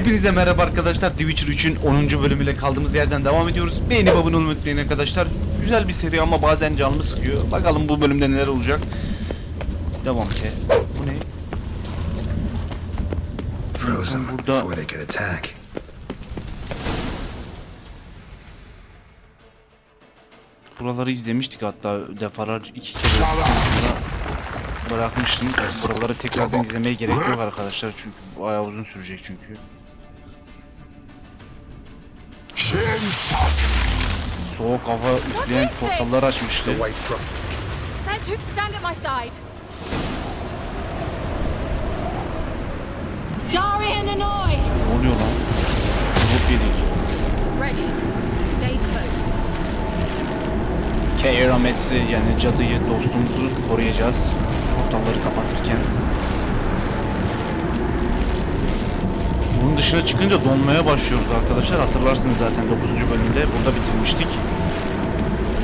Hepinize merhaba arkadaşlar. The Witcher 3'ün 10. bölümüyle kaldığımız yerden devam ediyoruz. Beğenip abone olmayı unutmayın arkadaşlar. Güzel bir seri ama bazen canımı sıkıyor. Bakalım bu bölümde neler olacak. Devam ki. Bu ne? Burada buraları izlemiştik, hatta defalarca 2 kere bırakmıştım. Buraları tekrardan izlemeye gerek yok arkadaşlar, çünkü bayağı uzun sürecek çünkü. Soğuk hava üfleyen portallar açmıştı. Ne oluyor lan? Çok yedik. Keramet'i, yani cadıyı, dostumuzu koruyacağız portalları kapatırken. Bunun dışına çıkınca donmaya başlıyoruz arkadaşlar. Hatırlarsınız zaten 9. bölümde burada bitirmiştik.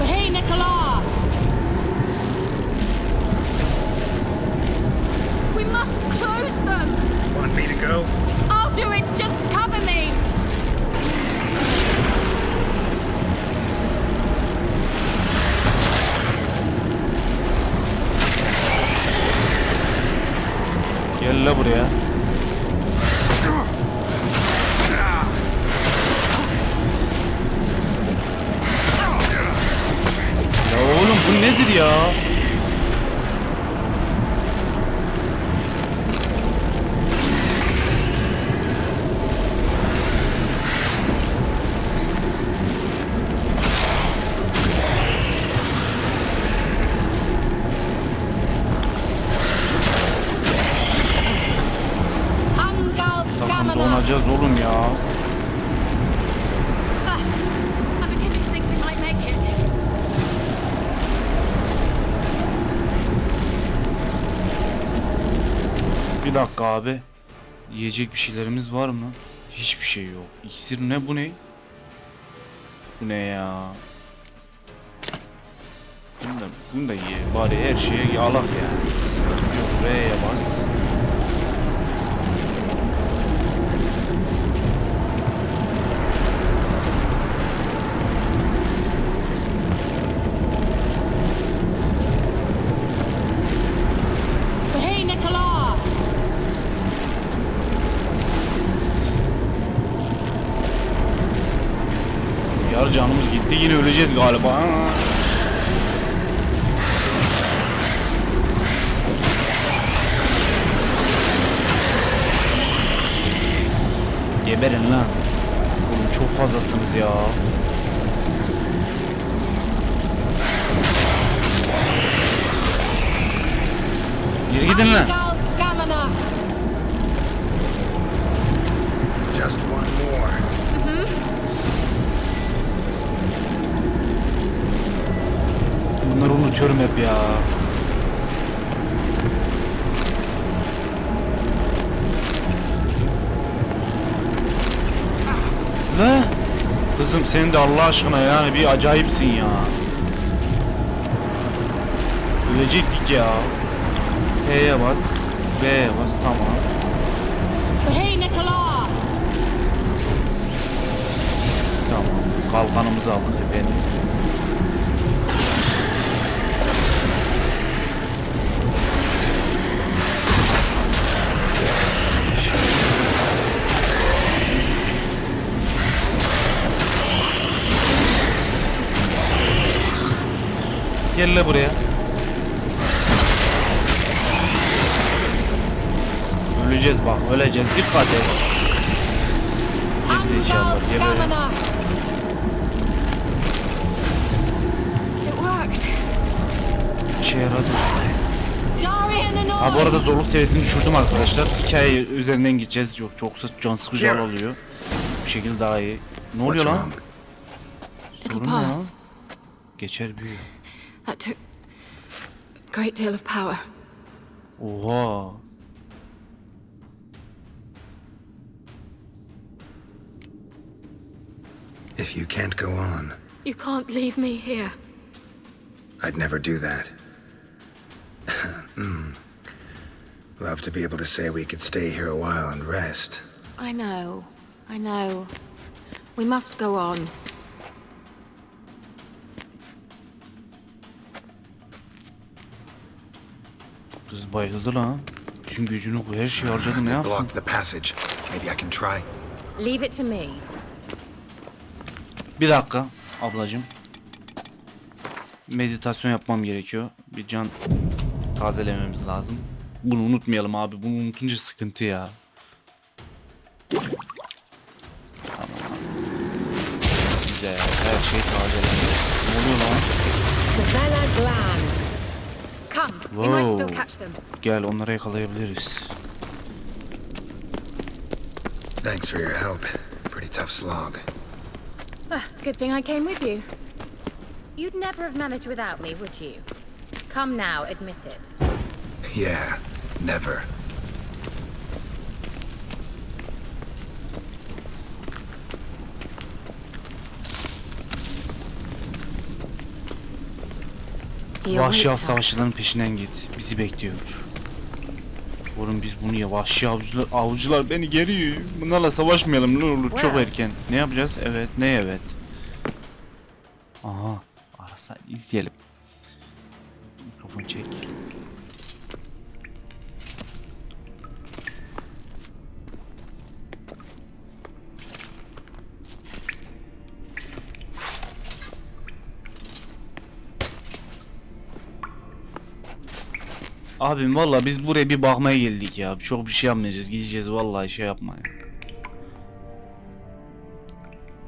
Hey Nicola! We must close them. Want me to go? I'll do it. Just cover me. Gel la buraya. Ya oğlum bu nedir ya? Sakın donacağız oğlum ya. I'm beginning to think we might make it. Bir dakika abi. Yiyecek bir şeylerimiz var mı? Hiçbir şey yok. İksir ne, bu ne? Bu ne ya? Bunu da ye. Bari her şeye alak yani. Yok, V'ye bas. Hey Nicola! Yar canımız gitti, yine öleceğiz galiba. Geberin lan. Oğlum çok fazlasınız ya. Geri gidin lan. Just one more. Bunları unutuyorum hep ya. Ne? Kızım sen de Allah aşkına yani bir acayipsin ya. Ölecektik ya. H'ye bas. B'ye bas, tamam. Hey Nicola! Tamam. Kalkanımızı aldık efendim. Gel la buraya. Öleceğiz bak, öleceğiz. Dikkat et. Gerizekalılar, geberin. It worked. İşe yaradı. Ha, bu arada zorluk seviyesini düşürdüm arkadaşlar. Hikaye üzerinden gideceğiz. Yok, çok can sıkıcı oluyor. Bu şekilde daha iyi. Ne oluyor lan? Sorun ne ya? Geçer büyü. That took a great deal of power. Oha. If you can't go on, You can't leave me here. I'd never do that. Love to be able to say we could stay here a while and rest. I know. I know. We must go on. Kız bayıldı lan. Tüm gücünü koy, her şeyi harcadı, ne yapsın? Blocked the passage. Maybe I can try. Leave it to me. Bir dakika ablacığım. Meditasyon yapmam gerekiyor. Bir can tazelememiz lazım. Bunu unutmayalım abi. Bunu unutunca sıkıntı ya. Tamam. Güzel. Her şey tazelendi. Ne oluyor lan? Come, we might still catch them. Gel, onları yakalayabiliriz. Thanks for your help. Pretty tough slog. Good thing I came with you. You'd never have managed without me, would you? Come now, admit it. Yeah, never. Vahşi av savaşçıların peşinden git. Bizi bekliyor. Oğlum biz bunu ya, vahşi avcılar beni geriyor. Bunlarla savaşmayalım ne olur, çok erken. Ne yapacağız? Evet, ne evet. Aha, arasa izleyelim. Mikrofon çek. Abim vallahi biz buraya bir bakmaya geldik ya. Çok bir şey yapmayacağız. Gideceğiz vallahi, şey yapmaya.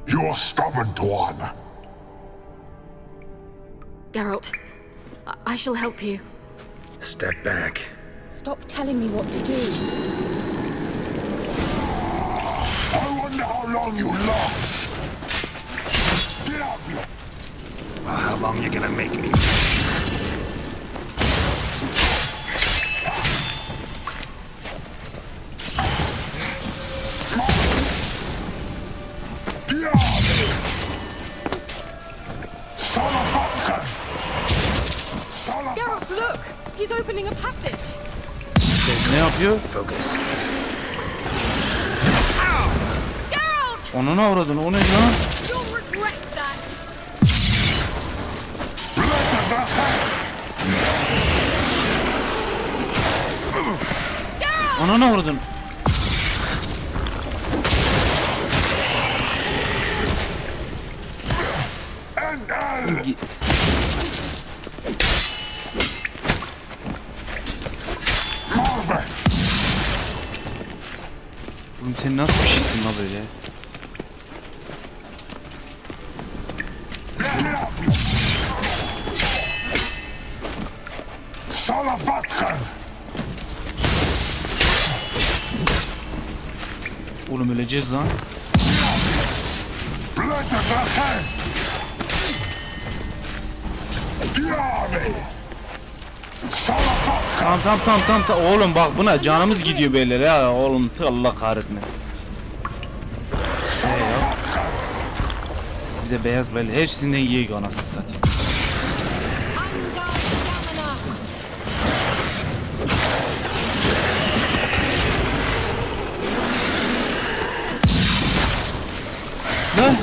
You're stubborn, one. Geralt, I shall help you. Step back. Stop telling me what to do. I wonder how long you last. Diablo! Well, how long you gonna make me? Geralt, look! He's opening a passage. Ne yapıyor? Focus. Geralt! Onun avradın, o ne lan? You'll regret that. Geralt! Onun avradın. Oğlum sen nasıl bir şeysin la böyle? Oğlum öleceğiz lan. Tamam. Oğlum bak, buna canımız gidiyor beyler ya. Oğlum Allah kahretmesin. Ya. Bir de beyaz böyle hepsinden yiyor anasını satayım. Ne?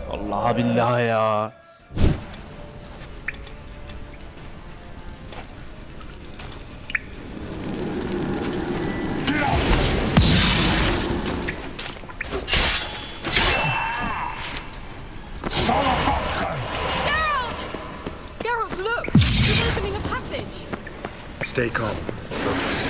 Vallahi billahi ya. Geralt, look! He's opening a passage. Stay calm. Focus.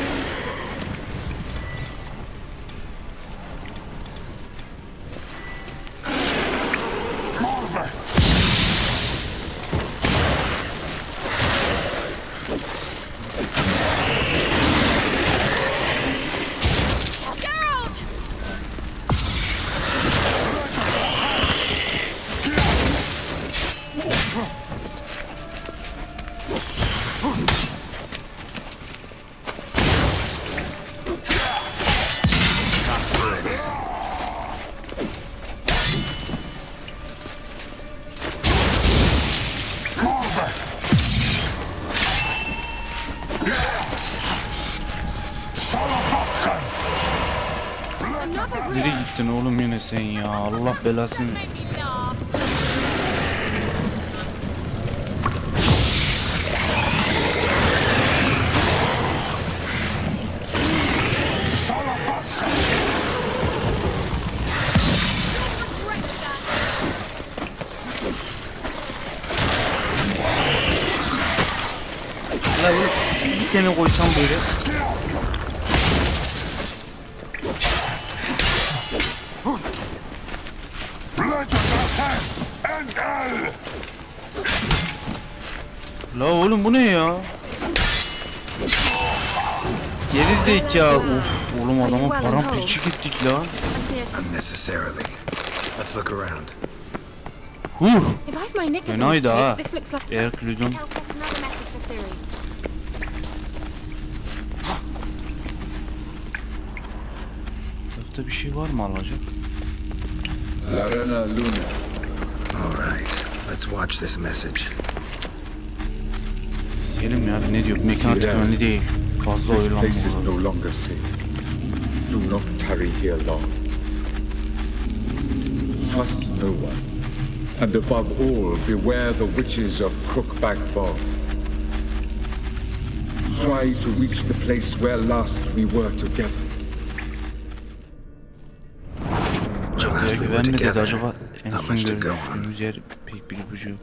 Nereye gittin oğlum yine sen ya? Allah belasını. Ya bir tane koysam böyle. La oğlum bu ne ya? Geri zeka. Uf oğlum adama paramparça gittik la. Unnecessarily. Let's look around. If I have my knickers on Fenaydı ha. straight, this looks like... Eğer klüdüm. I'll take another message for Siri. Burada bir şey var mı alacak? All right. Let's watch this message. İzleyelim ya ne diyor? Mekan önemli değil. Fazla This place is oyalanma. no longer safe. Do not tarry here long. Trust no one. And above all, beware the witches of Crookback Bog. Try to reach the place where last we were together. Cadıya güvenme dedi together. acaba en Not son much to go görüştüğümüz yer pek bir ipucu yok.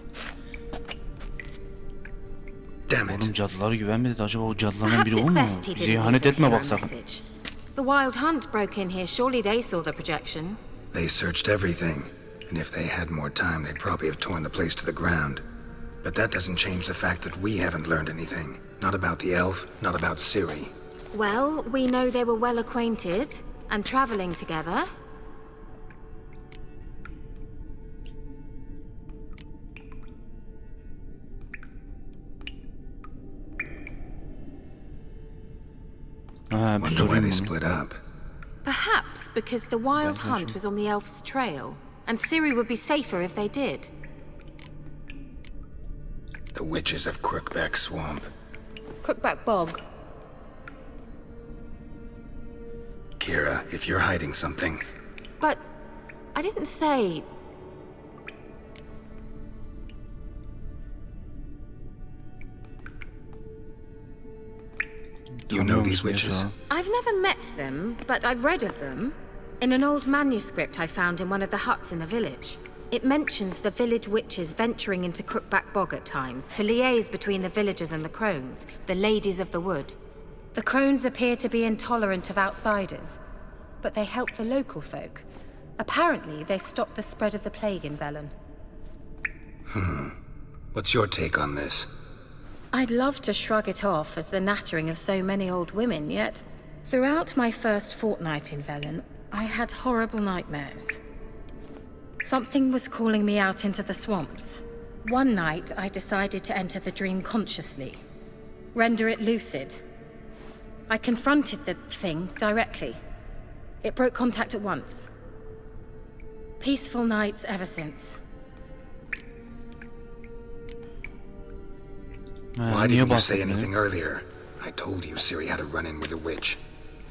Damn it. Oğlum cadılara güvenme dedi acaba o cadılardan Perhaps biri o it's mu? best he Bize didn't ihanet leave etme the bak hero sakın. message. The Wıld Hunt broke in here. Surely they saw the projection. They searched everything, and if they had more time, they'd probably have torn the place to the ground. But that doesn't change the fact that we haven't learned anything. Not about the elf, not about Ciri. Well, we know they were well acquainted and traveling together. Ha, bir Wonder why sorayım they bunu. split up. Perhaps because the Wıld Hunt was on the elf's trail, and Ciri would be safer if they did. The witches of Crookback Swamp. Crookback Bog. Kira, if you're hiding something, But I didn't say... you know these witches. I've never met them, but I've read of them. In an old manuscript I found in one of the huts in the village. It mentions the village witches venturing into Crookback Bog at times to liaise between the villagers and the crones, the ladies of the wood. The crones appear to be intolerant of outsiders, but they help the local folk. Apparently, they stopped the spread of the plague in Velen. What's your take on this? I'd love to shrug it off as the nattering of so many old women, yet throughout my first fortnight in Velen, I had horrible nightmares. Something was calling me out into the swamps. One night, I decided to enter the dream consciously, render it lucid. I confronted the thing directly. It broke contact at once. Peaceful nights ever since. Why Niye didn't you say bahsettin? anything earlier? I told you Ciri had a run-in with a witch.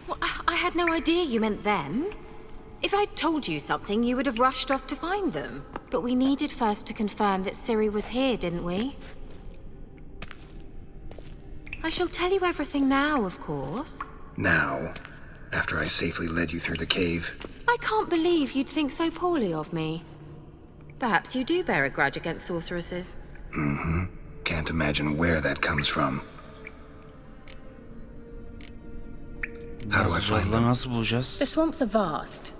Well, I had no idea you meant them. If I'd told you something, you would have rushed off to find them. But we needed first to confirm that Ciri was here, didn't we? I shall tell you everything now, of course. Now, after I safely led you through the cave, I can't believe you'd think so poorly of me. Perhaps you do bear a grudge against sorceresses. can't imagine where that comes from. How do I find Cadıları them? nasıl bulacağız? The swamps are vast,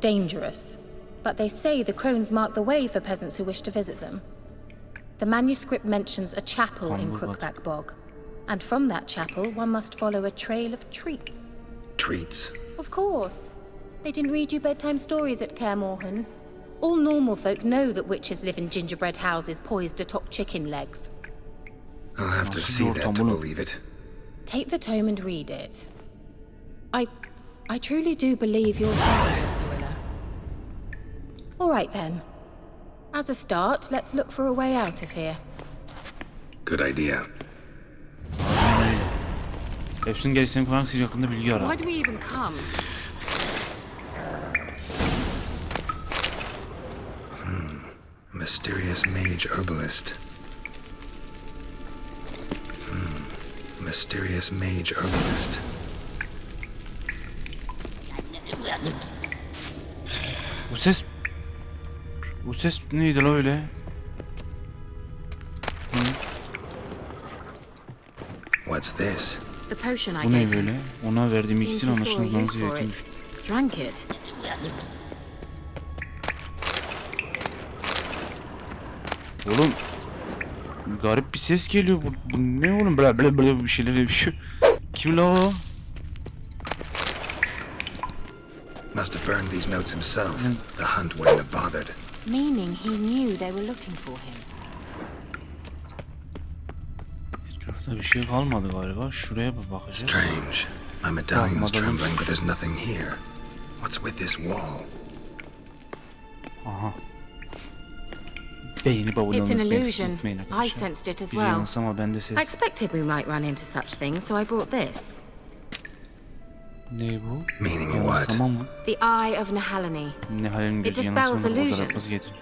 dangerous, but they say the crones mark the way for peasants who wish to visit them. The manuscript mentions a chapel in Tamam, bak. Crookback Bog, and from that chapel one must follow a trail of treats. Treats. Of course. They didn't read you bedtime stories at Kaer Morhen. All normal folk know that witches live in gingerbread houses poised atop chicken legs. I'll have to Nasıl see bir that ortam to bunu? believe it. Take the tome and read it. I truly do believe you'll find it, Cyrilla. All right then. As a start, let's look for a way out of here. Good idea. Hepsinin gerisini falan siz hakkında bilgi ara. Why do we even come? Mysterious mage herbalist. Mysterious mage herbalist. Bu ses neydi la öyle? What's this? The potion I Bu ne gave him. böyle? Ona verdiğim Seems iksir he saw a anlaşılmaz use for gerekiyormuş. it. Drank it. Oğlum garip bir ses geliyor. Bu ne oğlum? Böyle bir şeyler yapıyor. Kim la o? Must have burned these notes himself. The hunt wouldn't have bothered. Meaning he knew they were looking for him. Etrafta bir şey kalmadı galiba. Şuraya bir bakacağız. Strange. My medallion's Madalyon. trembling, but there's nothing here. What's with this wall? Aha. Beyni bavulu It's an unutmayın, illusion. unutmayın I arkadaşlar. sensed it as Bir well. yanılsama bende I ses. expected we might run into such things, so I brought this. Ne bu? Meaning what? Yanılsama mı? The Eye of Nehaleni. Ne halin It gözü dispels yanılsama illusions. fotoğrafımızı getir.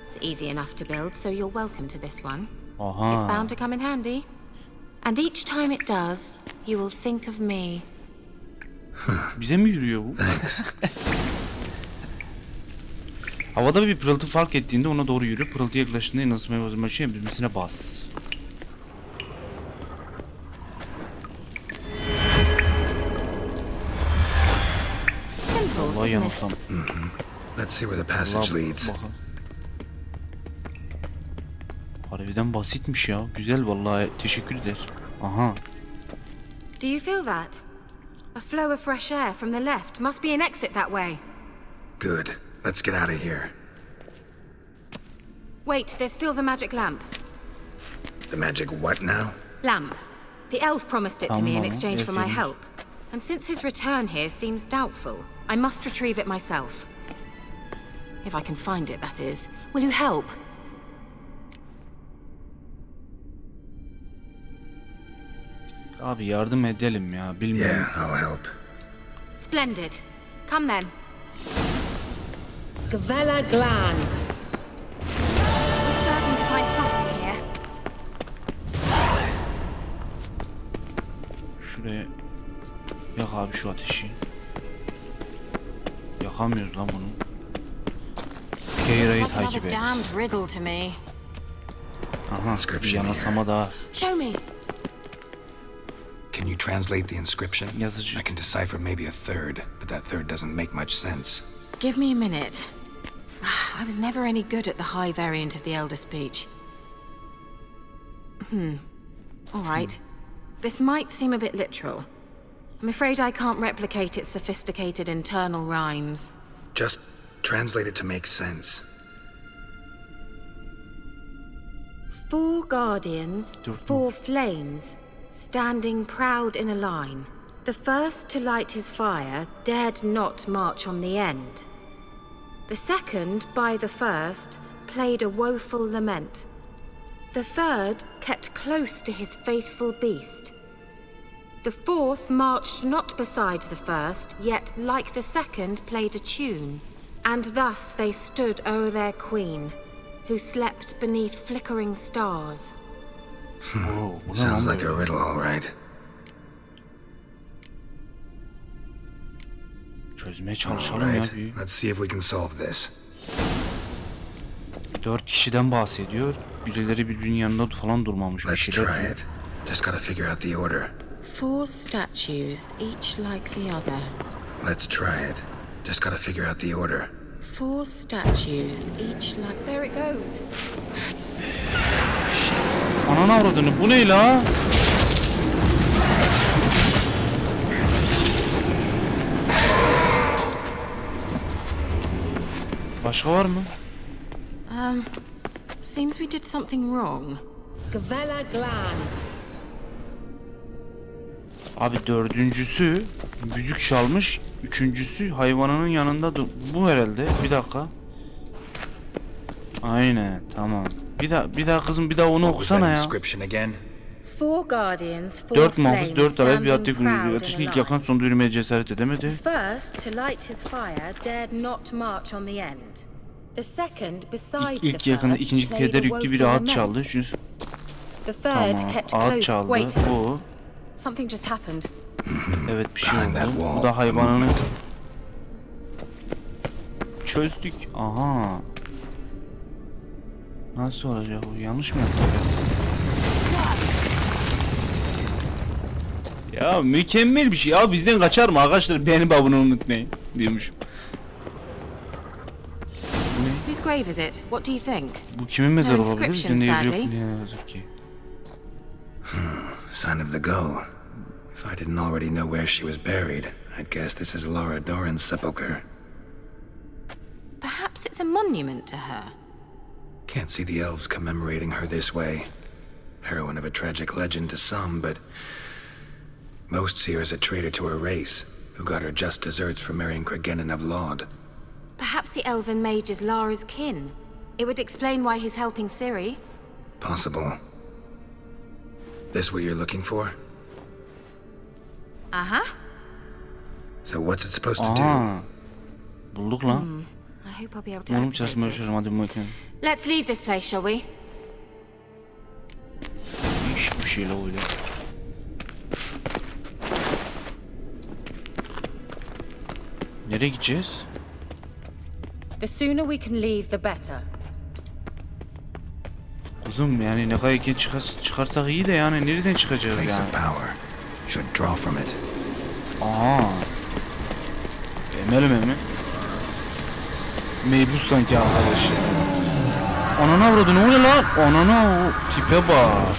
It's easy enough to build, so you're welcome to this one. Aha. It's bound to come in handy. And each time it does, you will think of me. Bize mi yürüyor bu? Thanks. Havada bir pırıltı fark ettiğinde ona doğru yürü. Pırıltı yaklaştığında yanılsamaya bozulmak için düğmesine bas. Simple, Vallahi isn't it? yanılsam. Let's see where the passage leads. Bakalım. Harbiden basitmiş ya. Güzel vallahi. Teşekkür eder. Aha. Do you feel that? A flow of fresh air from the left. Must be an exit that way. Good. Let's get out of here. Wait, there's still the magic lamp. The magic what now? Lamp. The elf promised it to me in Tamam, exchange for my yapayım. help. And since his return here seems doubtful, I must retrieve it myself. If I can find it, that is. Will you help? Abi yardım edelim ya. Bilmiyorum. Yeah, I'll help. Splendid. Come then. Gavella Glan. We're certain to find something here. Şuraya yak abi şu ateşi. Yakamıyoruz lan bunu. Keira'yı It's like takip another et. damned riddle to me. Aha, bir Inscription yanılsama daha. Show me. Can you translate the inscription? Yazıcı. I can decipher maybe a third, but that third doesn't make much sense. Give me a minute. I was never any good at the high variant of the Elder speech. All right. This might seem a bit literal. I'm afraid I can't replicate its sophisticated internal rhymes. Just translate it to make sense. 4 guardians, 4 flames, standing proud in a line. The first to light his fire dared not march on the end. The second, by the first, played a woeful lament. The third kept close to his faithful beast. The fourth marched not beside the first, yet, like the second, played a tune. And thus they stood o'er their queen, who slept beneath flickering stars. Oo, bu ne Sounds lan like a böyle? riddle, all right. Çözmeye All çalışalım ya right. bir. Let's see if we can solve this. 4 kişiden bahsediyor. Birileri birbirinin yanında falan durmamış bir Let's şeyler. try diyor. it. Just gotta figure out the order. 4 statues, each like the other. Let's try it. Just gotta figure out the order. 4 statues, each like... There it goes. Ananı avradını, bu ne la? Başka var mı? Seems we did something wrong. Gavella Glan. Abi dördüncüsü müzik çalmış. Üçüncüsü hayvanının yanında bu herhalde. Bir dakika. Aynen, tamam. Bir daha kızım, bir daha onu What was that okusana ya. inscription again? Four guardians, four 4 muhafız, flames 4 alev bir standing attık. proud Ateşin in a ilk yakan line. sonunda yürümeye cesaret edemedi. First, to light his fire, dared not march on the end. The second, beside İlk the yakında first, ikinci played a keder yüklü bir woeful ağaç çaldı. lament. Üçüncüsü The third tamam. kept Ağaç close, çaldı. waiting. Bu. Something just happened. Evet bir şey Behind that oldu. wall, Bu da hayvanını movement. çözdük. Aha. Nasıl olacak bu? Yanlış mı yaptık ya? Ya mükemmel bir şey. Ya bizden kaçar mı arkadaşlar? Beğenip abone olmayı unutmayın diyormuşum. Whose grave is it? What do you think? Bu kimin mezarı No olabilir? inscription, Bizden de yok. sadly. Ne yazık ki. Sign of the gull. If I didn't already know where she was buried, I'd guess this is Laura Doran's sepulcher. Perhaps it's a monument to her. Can't see the elves commemorating her this way. Heroine of a tragic legend to some, but most see her as a traitor to her race, who got her just desserts for marrying Cregennan of Laud. Perhaps the elven mage is Lara's kin. It would explain why he's helping Ciri. Possible. This what you're looking for? Uh-huh. So what's it supposed to do? Aha. Bulduk lan. I hope I'll be able to Umarım activate çalışmaya it. çalışırım. Hadi bakayım. Let's leave this place, shall we? Değişik bir şeyle öyle. Nereye gideceğiz? The sooner we can leave, the better. Kuzum yani ne kadar erken çıkarsak iyi de yani nereden çıkacağız Place yani? of power. Should draw from it. Aa. Emelim mi? Meybus sanki arkadaş. Anana vurdu ne oluyor lan? Anana o tipe bak.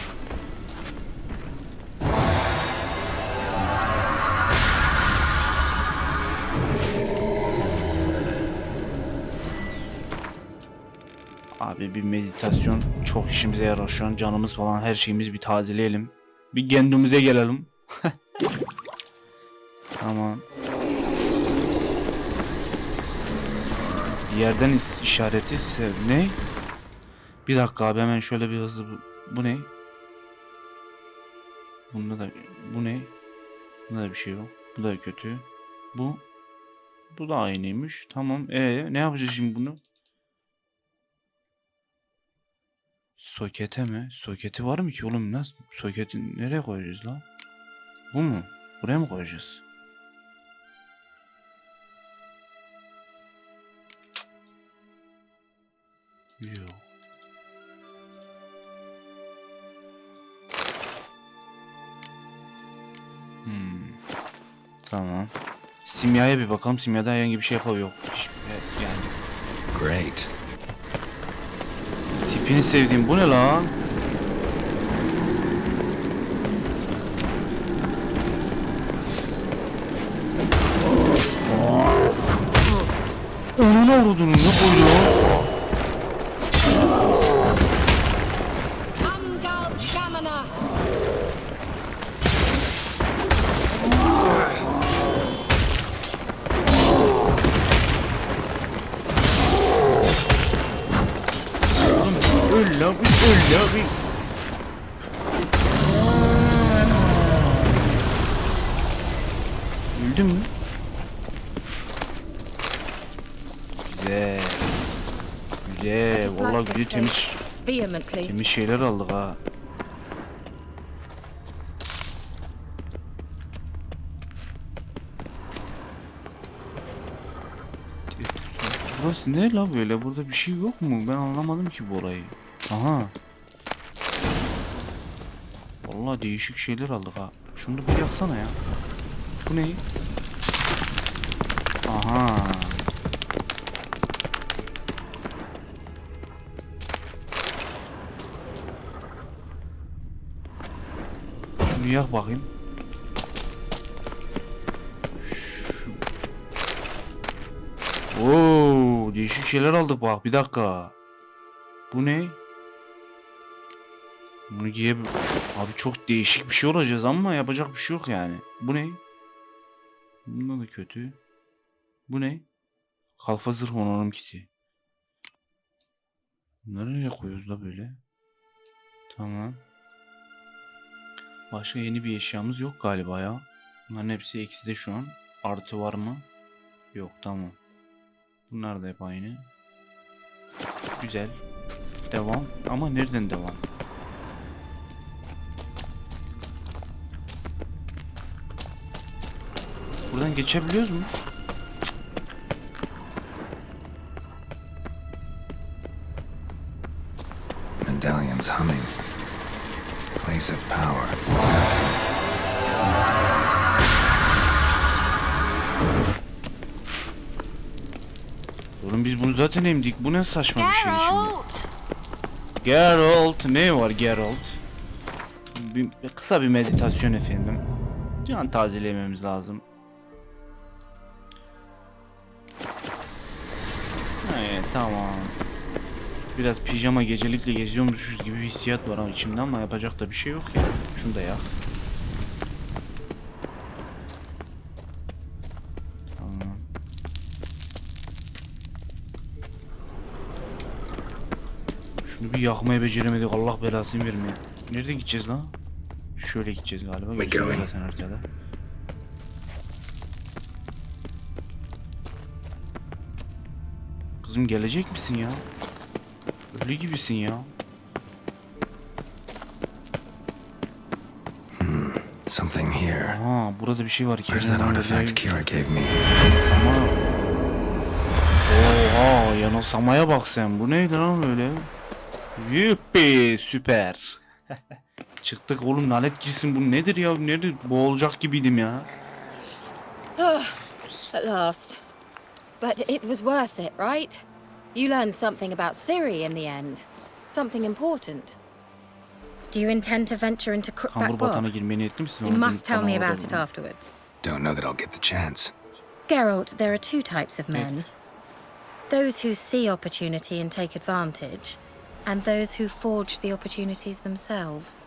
Abi bir meditasyon çok işimize yarar şu an, canımız falan her şeyimiz bir tazeleyelim. Bir kendimize gelelim. Tamam. Bir yerden işareti ne? Bir dakika abi hemen şöyle bir hızlı bu ne? Bunda da bu ne? Bunda da bir şey yok. Bu da kötü. Bu da aynıymış. Tamam. Ne yapacağız şimdi bunu? Sokete mi? Soketi var mı ki oğlum? Nasıl? Soketi nereye koyacağız lan? Bu mu? Buraya mı koyacağız? Cık. Yok. Tamam. Simyaya bir bakalım. Simyada herhangi bir şey yapıyor. Yani. Great. Tipini sevdiğim bu ne lan? Onuna vurdun ne koyuyor? Öl lan bir. Öldü mü? Güzel. Güzel. Vallahi güzel temiz şeyler aldık ha. Burası ne la böyle? Burada bir şey yok mu? Ben anlamadım ki bu olayı. Aha. Vallahi değişik şeyler aldık ha. Şunu da bir yaksana ya. Bu ne? Aha. Şunu yak bakayım. Oo, değişik şeyler aldık bak. Bir dakika. Bu ne? Bunu abi çok değişik bir şey olacağız ama yapacak bir şey yok yani. Bu ne? Bundan da kötü. Bu ne? Kalfa zırh onarım kiti. Bunları nereye koyuyoruz da böyle? Tamam. Başka yeni bir eşyamız yok galiba ya. Bunların hepsi ekside şu an. Artı var mı? Yok, tamam. Bunlar da hep aynı. Güzel. Devam. Ama nereden devam? Buradan geçebiliyoruz mu? Medallion's humming. Place of power. It's got... Oğlum biz bunu zaten emdik. Bu ne saçma bir şey şimdi. Geralt! Geralt. Ne var Geralt? Kısa bir meditasyon efendim. Can tazelememiz lazım. Evet, tamam. Biraz pijama gecelikle geziyormuşuz gibi bir hissiyat var ama içimde, ama yapacak da bir şey yok ya. Şunu da yak. Tamam. Şunu bir yakmayı beceremedik, Allah belasını vermeye. Nerede gideceğiz lan? Şöyle gideceğiz galiba. Gözüküyor zaten haritada. Kızım gelecek misin ya? Ölü gibisin ya. Something here. Aha, burada bir şey var. Where's that artifact Kira gave me? Oha, yanılsamaya bak sen. Bu neydi lan öyle? Yuppi, süper. Çıktık oğlum, lanet gitsin, bu nedir ya? Nerede boğulacak gibiydim ya. At last. But it was worth it, right? You learned something about Ciri in the end. Something important. Do you intend to venture into Kambur Crookback batana Bog? girmeye niyetli misin? You Onu must tell me about it orada. afterwards. Don't know that I'll get the chance. Geralt, there are two types of men. Those who see opportunity and take advantage, and those who forge the opportunities themselves.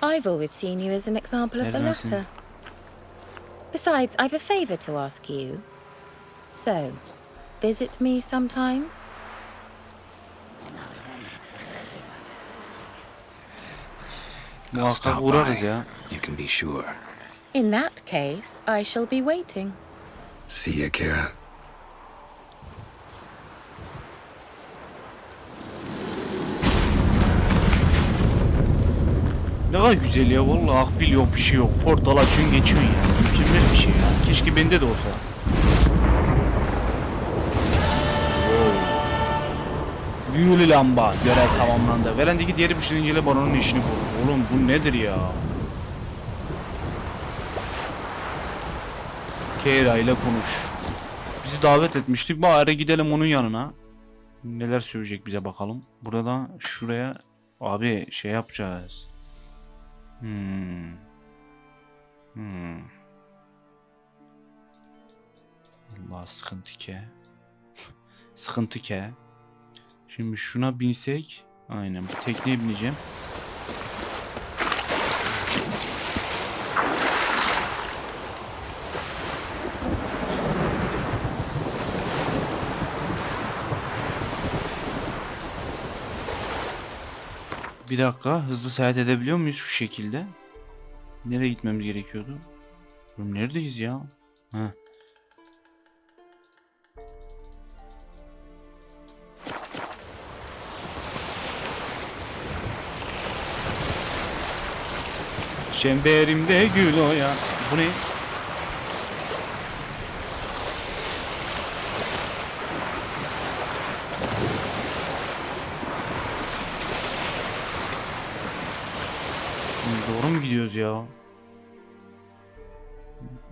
I've always seen you as an example of the Nereden seni? latter. Besides, I've a favor to ask you. So, visit me sometime? I'll Muhakkak stop uğrarız by. ya. You can be sure. In that case, I shall be waiting. See ya, Kira. Ne kadar güzel ya, vallahi akbil yok, bir şey yok. Portal açıyorsun geçiyorsun ya. Mükemmel bir şey ya. Keşke bende de olsa. Büyülü lamba. Görev tamamlandı. Verendeki diğeri pişirinciyle baronun işini buldu. Oğlum bu nedir ya? Keira ile konuş. Bizi davet etmiştik. Bari gidelim onun yanına. Neler söyleyecek bize bakalım. Burada şuraya abi şey yapacağız. Allah, sıkıntı ki. Sıkıntı ki. Şimdi şuna binsek. Aynen, bu tekneye bineceğim. Bir dakika, hızlı seyahat edebiliyor muyuz şu şekilde? Nereye gitmemiz gerekiyordu? Oğlum neredeyiz ya? Heh. Çemberimde gül oya. Bu ne? Doğru mu gidiyoruz ya?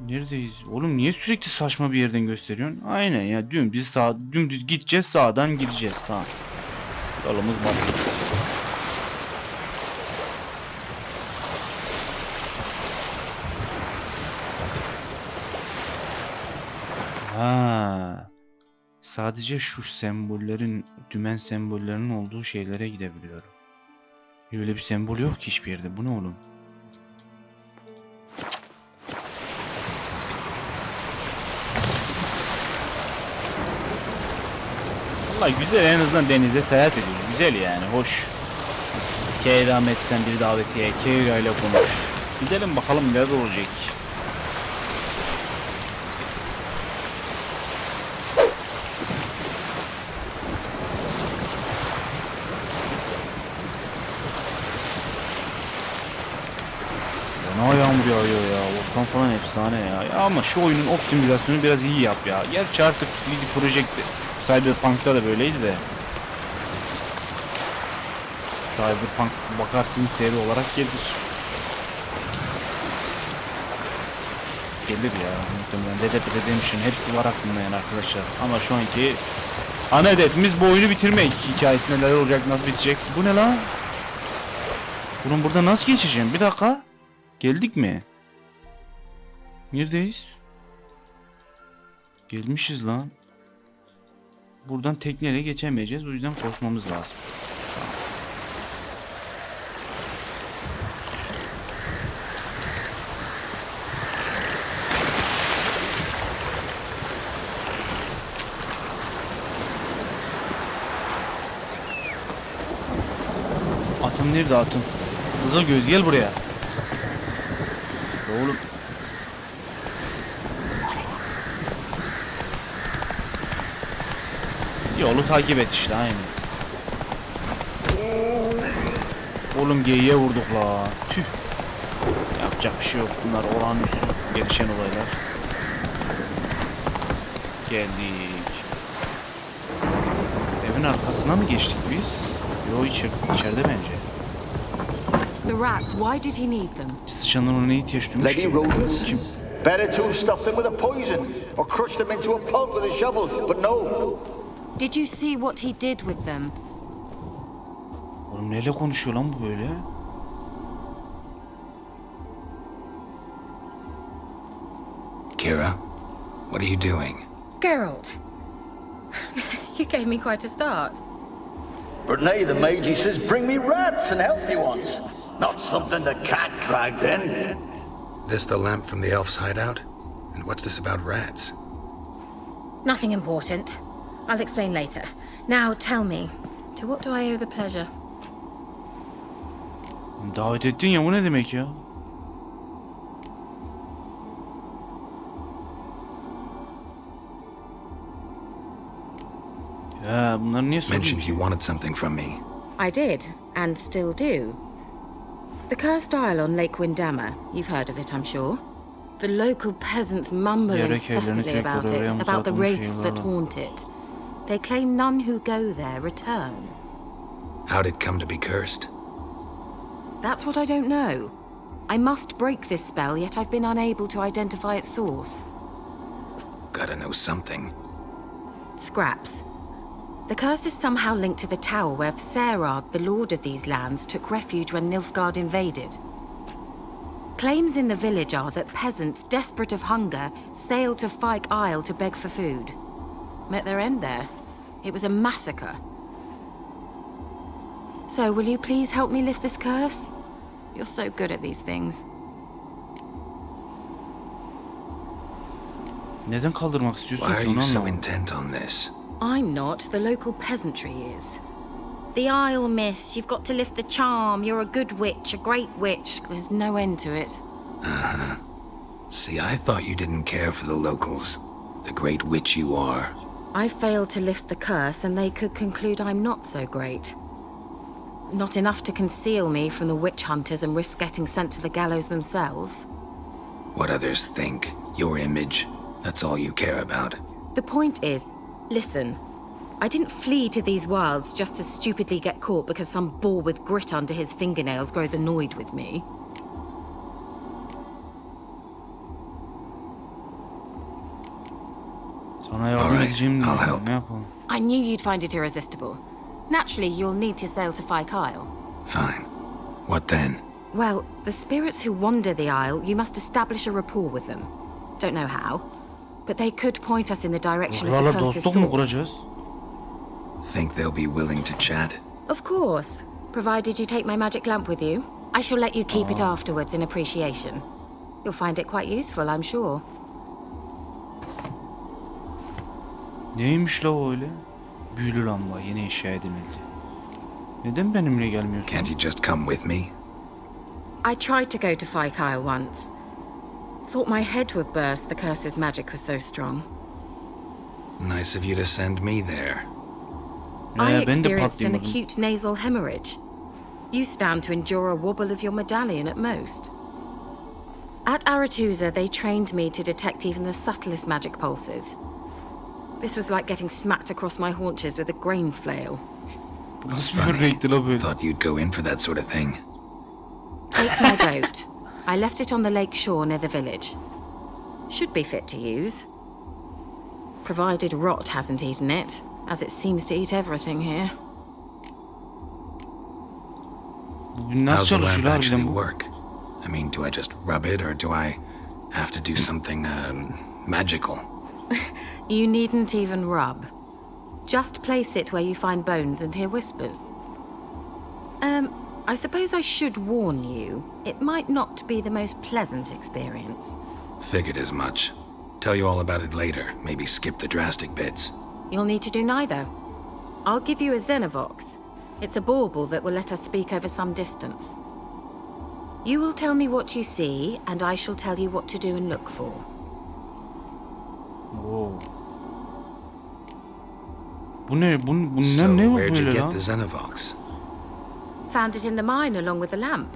Neredeyiz? Oğlum niye sürekli saçma bir yerden gösteriyorsun? Aynen ya, dümdüz gideceğiz, sağdan gireceğiz, tamam. Yolumuz basit. Ha. Sadece şu sembollerin, dümen sembollerinin olduğu şeylere gidebiliyorum. Öyle bir sembol yok ki hiçbir yerde. Bu ne oğlum? Vallahi güzel, en azından denize seyahat ediyoruz. Güzel yani, hoş. Keyramet'ten bir davetiye. Keyra ile konuş. Gidelim bakalım neler olacak. Ne yağmur yağıyor ya. Volkan falan efsane ya. Ya ama şu oyunun optimizasyonu biraz iyi yap ya. Gerçi artık CD Projekt Cyberpunk'ta da böyleydi de. Cyberpunk bakarsınız seri olarak gelir. Gelir ya muhtemelen. Red Dead Redemption hepsi var aklımda yani arkadaşlar. Ama şu anki ana hedefimiz bu oyunu bitirmek. Hikayesi neler olacak, nasıl bitecek? Bu ne lan? Bunun burada nasıl geçeceğim? Bir dakika. Geldik mi? Neredeyiz? Gelmişiz lan. Buradan tekneyle geçemeyeceğiz. O yüzden koşmamız lazım. Atım nerede atım? Kızıl göz gel buraya. Oğlum. Yolu takip et işte aynı. Oğlum geyiğe vurduk la. Tüh. Yapacak bir şey yok. Bunlar olağanüstü gelişen olaylar. Geldik. Evin arkasına mı geçtik biz? Yo içeride bence. The rats, why did he need them? Sıçanın ona ihtiyaç duymuş Leggy ki. rodents. Kim? Better to have stuffed them with a poison or crushed them into a pulp with a shovel, but no. Did you see what he did with them? Oğlum neyle konuşuyor lan bu böyle? Kira, what are you doing? Geralt, you gave me quite a start. But nay, the mage says, bring me rats and healthy ones. Not something the cat dragged in. This the lamp from the elf's hideout? And what's this about rats? Nothing important. I'll explain later. Now tell me, to what do I owe the pleasure? Davet ettin ya, bu ne demek ya? Ya bunlar niye Mentioned soruyorsun? you wanted something from me. I did, and still do. The cursed isle on Lake Windammer, you've heard of it, I'm sure. The local peasants mumble incessantly about it, about the wraiths that haunt it. They claim none who go there return. How'd it come to be cursed? That's what I don't know. I must break this spell, yet I've been unable to identify its source. Gotta know something. Scraps. The curse is somehow linked to the tower where Serad, the lord of these lands, took refuge when Nilfgaard invaded. Claims in the village are that peasants, desperate of hunger, sailed to Fyke Isle to beg for food. Met their end there. It was a massacre. So, will you please help me lift this curse? You're so good at these things. Neden kaldırmak istiyorsun Why are ki onu you so anlamadım. intent on this? I'm not, the local peasantry is. The Isle, miss, you've got to lift the charm. You're a good witch, a great witch. There's no end to it. Uh-huh. See, I thought you didn't care for the locals. The great witch you are. I failed to lift the curse, and they could conclude I'm not so great. Not enough to conceal me from the witch hunters and risk getting sent to the gallows themselves. What others think, your image, that's all you care about. The point is, listen, I didn't flee to these wilds just to stupidly get caught because some boar with grit under his fingernails grows annoyed with me. Sana yardım Alright, edeceğim I'll diyor. help. Ne yapalım? I knew you'd find it irresistible. Naturally, you'll need to sail to Fyke Isle. Fine. What then? Well, the spirits who wander the Isle, you must establish a rapport with them. Don't know how, but they could point us in the direction of the Ruhlarla curse's dostluk mu source. kuracağız? Think they'll be willing to chat? Of course, provided you take my magic lamp with you. I shall let you keep it afterwards in appreciation. You'll find it quite useful, I'm sure. Neymiş la o öyle? Büyülü lamba yeni inşa edilmedi. Neden benimle gelmiyorsun? Can't you just come with me? I tried to go to Kyle once. Thought my head would burst, the curse's magic was so strong. Nice of you to send me there. I Ben de experienced an patlayamadım. acute nasal hemorrhage. You stand to endure a wobble of your medallion at most. At Aretusa, they trained me to detect even the subtlest magic pulses. This was like getting smacked across my haunches with a grain flail. Bu nasıl bir örnekti la böyle? Thought you'd go in for that sort of thing. Take my boat. I left it on the lake shore near the village. Should be fit to use. Provided rot hasn't eaten it, as it seems to eat everything here. Bugün nasıl How's the lamp çalışıyor actually harbiden bu? work? I mean, do I just rub it, or do I have to do something, magical? You needn't even rub. Just place it where you find bones and hear whispers. I suppose I should warn you. It might not be the most pleasant experience. Figured as much. Tell you all about it later. Maybe skip the drastic bits. You'll need to do neither. I'll give you a Xenovox. It's a bauble that will let us speak over some distance. You will tell me what you see, and I shall tell you what to do and look for. Oo. Bu ne? Bu So, ne bu where'd you böyle get lan? the Xenovox? Found it in the mine along with the lamp.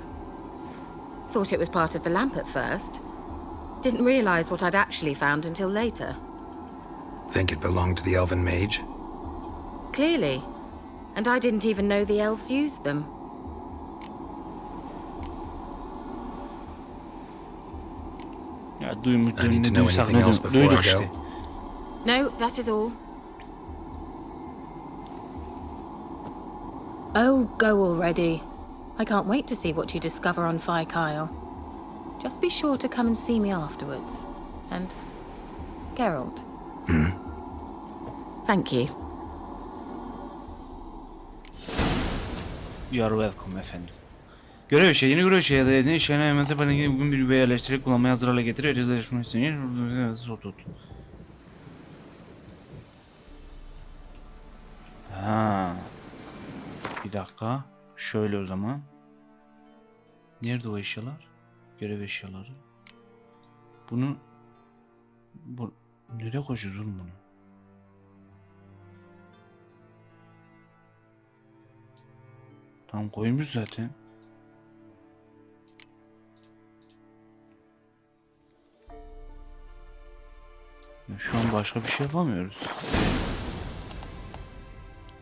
Thought it was part of the lamp at first. Didn't realize what I'd actually found until later. Think it belonged to the elven mage? Clearly. And I didn't even know the elves used them. Ya I need to ne know duysak anything ne else before duyduk I işte. go. No, that is all. Oh, go already. I can't wait to see what you discover on Kyle. Just be sure to come and see me afterwards. And Geralt. Thank you. You are welcome efendim. Görev şey, yeni görev şey ya da ne işlerine hemen tepeden gidip bugün bir üvey yerleştirerek kullanmaya hazır hale getiriyor. Herkese için Ha. Bir dakika. Şöyle o zaman. Nerede o eşyalar? Görev eşyaları. Bunu nereye koyacağız oğlum bunu? Tam koymuş zaten. Ya şu an başka bir şey yapamıyoruz.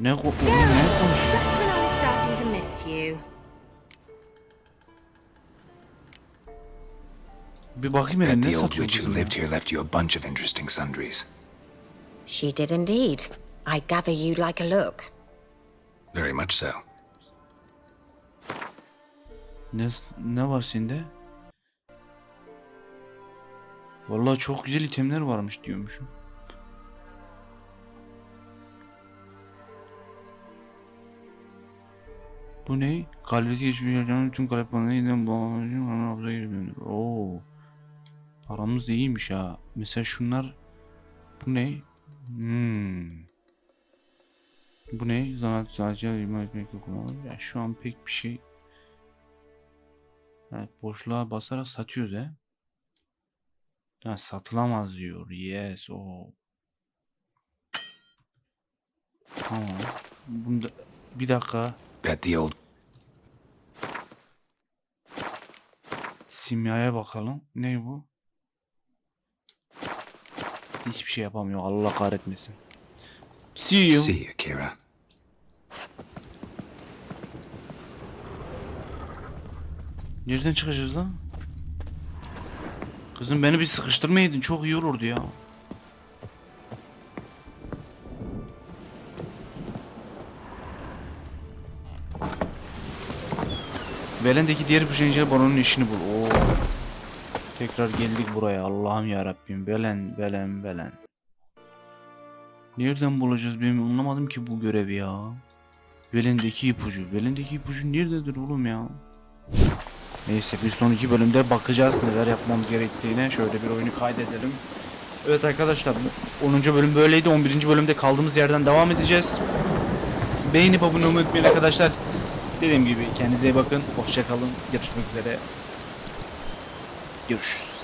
Ne konuşuyor? Just when I was starting to miss you. Bir bakayım Bet hele ne the old satıyor witch who kızım ya? lived here left you a bunch of interesting sundries. She did indeed. I gather you like a look. Very much so. Ne var sende? Vallahi çok güzel itemler varmış diyormuşum. Bu ne? Kalbisi geçmiş yaşanan tüm kalp bana yeniden bağlanacağım. Hemen hafıza geri döndür. Oo. Paramız da iyiymiş ha. Mesela şunlar. Bu ne? Bu ne? Zanaat sadece ima etmek yok. Ya şu an pek bir şey. Evet, boşluğa basarak satıyoruz he. Yani satılamaz diyor. Yes o. Tamam. Bunda bir dakika. Bet the old Simyaya bakalım. Ne bu? Hiçbir şey yapamıyor. Allah kahretmesin. See you. See you, Kira. Nereden çıkacağız lan? Kızım beni bir sıkıştırmaydın. Çok iyi olurdu ya. Velen'deki diğer bir baronun işini bul. Oo. Tekrar geldik buraya. Allah'ım ya Rabbim. Belen. Nereden bulacağız? Ben anlamadım ki bu görevi ya. Velen'deki ipucu. Velen'deki ipucu nerededir oğlum ya? Neyse bir sonraki bölümde bakacağız neler yapmamız gerektiğine. Şöyle bir oyunu kaydedelim. Evet arkadaşlar 10. bölüm böyleydi. 11. bölümde kaldığımız yerden devam edeceğiz. Beğenip abone olmayı unutmayın arkadaşlar. Dediğim gibi kendinize iyi bakın. Hoşça kalın. Görüşmek üzere. Görüşürüz.